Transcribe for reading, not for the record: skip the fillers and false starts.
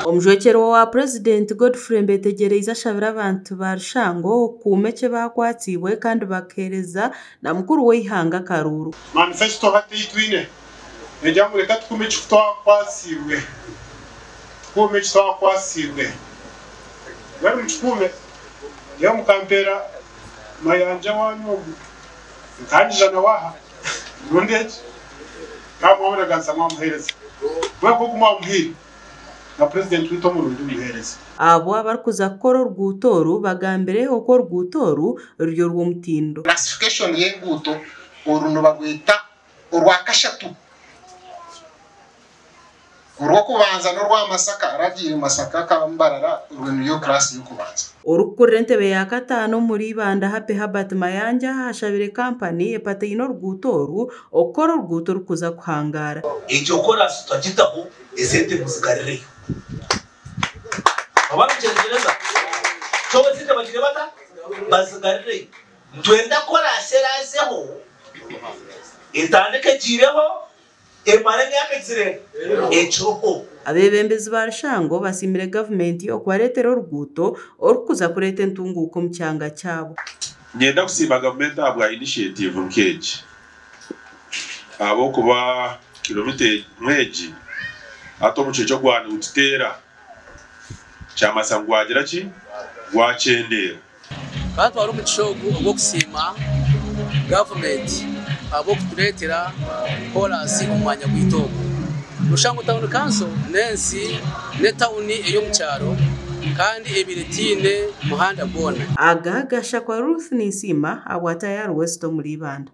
Omujwekero wa President Godfrey Mbetegereza ashabira abantu ba Rushango kumeke bakwatibwe kandi bakereza na mukuru w'ihanga Karuru. Manifesto hatitwine ejamureka tukumeke twakwasibwe kumeke twakwasibwe bari mchukume yo mukampera mayanja wanyu kandi jana waha nondeje kama wona gansa mwamuhereza mwako kumwamuhira na president wito murundi muhereza abo abarikuza kukora oruguuto bagambire okwo oruguuto ryo rw'omutindo. Classification y'enguuto oruno bagwita orwakashatu urwokubanza n'orwamasaka aragira masaka kambarara urweniyo class y'okubanza orukurira entebe ya katano muri Ibanda Happy Herbert Mayanja hashabire company epate ino oruguuto okora oruguuto rukuza kuhangara ekyo kora tutagitaho esente muzigarire abantu cyengereza cyo bazite bagire bata bazigarire twenda kora serazeho itandike jireho emare nyakizire echoho abebembezi ba Rushango basimire government okwaretera oruguuto orukuza kureta entunguko mu kyanga cyabo. Ngenda kusiba government abwa initiative mkeji abo kuba kilomite mweji ato mucecho gwana utitera cyamasangwagira ki gwacendera bantu bari mu kishogo bwo kusima government abo kuturetera polasi umwanya gwitoko Rushango Town Council nensi ne town eyo mu cyaro kandi ebiretine muhanda bona agagasha kwa Ruth Nisima abwata ya West muri Ibanda.